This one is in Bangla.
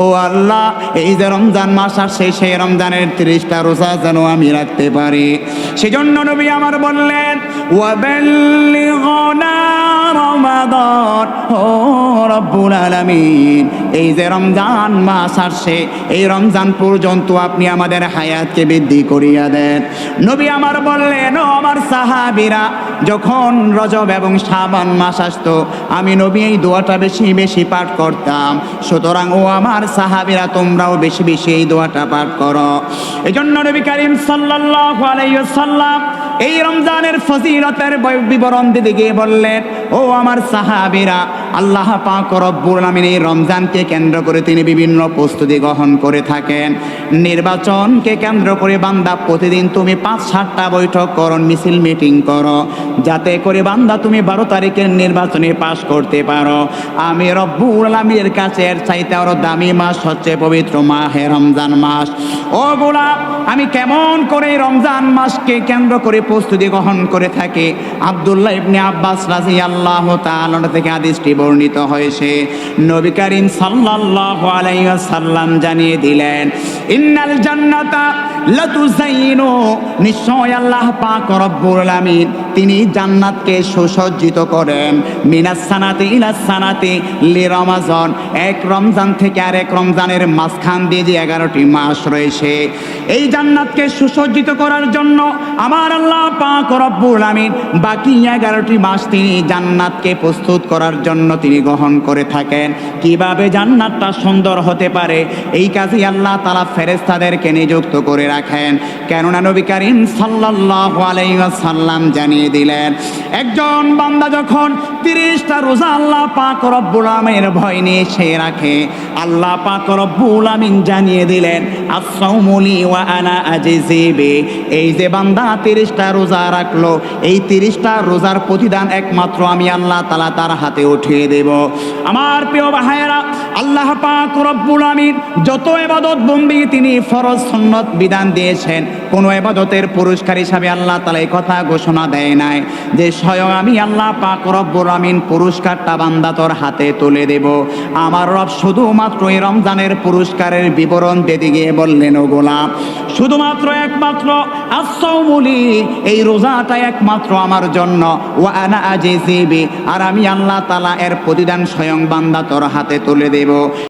ও আল্লাহ, এই যে রমজান মাস আসছে, সেই রমজানের 30টা রোজা যেন আমি রাখতে পারি। সেজন্য নবী আমার বললেন, ওয়াবাল্লিগনা রমাদান, ও রব্বুল আলামিন, এই যে রমজান মাস আসছে, এই রমজান পর্যন্ত আপনি আমাদের হায়াতকে বৃদ্ধি করিয়া দেন। নবী আমার বললেন, ও আমার সাহাবীরা, যখন রজব এবং শাবান মাস আসতো, আমি নবী এই দোয়াটা বেশি বেশি পাঠ করতাম। সুতরাং ও আমার সাহাবীরা, তোমরাও বেশি বেশি এই দোয়াটা পাঠ করো। এজন্য নবী করিম সাল্লাল্লাহু আলাইহি ওয়াসাল্লাম এই রমজানের ফজিলতের বিবরণ দিতে গিয়ে বললেন, ও আমার সাহাবীরা, আল্লাহ পাক রব্বুল আলামিন এই রমজানকে কেন্দ্র করে তিনি বিভিন্ন প্রস্তুতি গ্রহণ করে থাকেন। নির্বাচনকে কেন্দ্র করে বান্দা প্রতিদিন তুমি 5-7টা বৈঠক করো, মিছিল মিটিং করো, যাতে করে বান্দা তুমি 12 তারিখের নির্বাচনে পাশ করতে পারো। আমি রব্বুল আলামিনের কাছে এর চাইতে আরো দামি মাস হচ্ছে পবিত্র মাহে রমজান মাস। ও গোলাপ, আমি কেমন করে রমজান মাসকে কেন্দ্র করে প্রস্তুতি গ্রহণ করে থাকি? আব্দুল্লাহ ইবনে আব্বাস রাদিয়াল্লাহু তাআলা থেকে হাদিসটি বর্ণিত হয়েছে। নবী করিম সাল্লাল্লাহু আলাইহি ওয়াসাল্লাম জানিয়ে দিলেন, ইন্নাল জান্নাতা লাতুযাইনু, নিশ্চয় আল্লাহ পাক রব্বুল আলামিন তিনি জান্নাতকে সুসজ্জিত করেন, মিনাস সানাতি ইলাস সানাতি লিরমাজান, এক রমজান থেকে আরেক রমজানের মাঝখান দিয়ে যে 11টি মাস রয়েছে, এই জান্নাতকে সুসজ্জিত করার জন্য আমার আল্লাহ পাক রব্বুল আলামিন বাকি 11টি মাস তিনি জান্নাতকে প্রস্তুত করার জন্য তিনি গ্রহণ করে থাকেন। কিভাবে জান্নাতটা সুন্দর হতে পারে, এই কাজে আল্লাহ তাআলা ফেরেশতাদেরকে নিযুক্ত করে রাখেন। কেননা নবী করিম সাল্লাল্লাহু আলাইহি ওয়াসাল্লাম জানিয়ে দিলেন, একজন বান্দা যখন 30টা রোজা আল্লাহ পাক রব্বুল আলামিনের ভয় নিয়ে সে রাখে, আল্লাহ পাক রব্বুল আলামিন জানিয়ে দিলেন, আস-সাওমু লি ওয়া আনা আজজি বি, এই যে বান্দা 30টা রোজা রাখলো, এই 30টা রোজার প্রতিদান একমাত্র আমি আল্লাহ তাআলা তার হাতে উঠিয়ে দেব। আমার প্রিয় ভাইয়েরা, আল্লাহ পাক রব্বুল আলামিন যত ইবাদত বন্দেগী তিনি ফরজ সুন্নাত বিধান দিয়েছেন, কোন ইবাদতের পুরস্কার হিসাবে আল্লাহ তাআলা এই কথা ঘোষণা দেয় নাই যে স্বয়ং আমি আল্লাহ পাক রব্বুল আলামিন পুরস্কারটা বান্দা তোর হাতে তুলে দেব। আমার রব শুধুমাত্র এই রমজানের পুরস্কারের বিবরণ দিতে গিয়ে বললেন, ও গোলাম, শুধুমাত্র একমাত্র আস-সাওমু লি, এই রোজাটা একমাত্র আমার জন্য, ওয়া আনা আজজি বি, আর আমি আল্লাহ তাআলা এর প্রতিদান স্বয়ং বান্দা তোর হাতে তুলে দেব।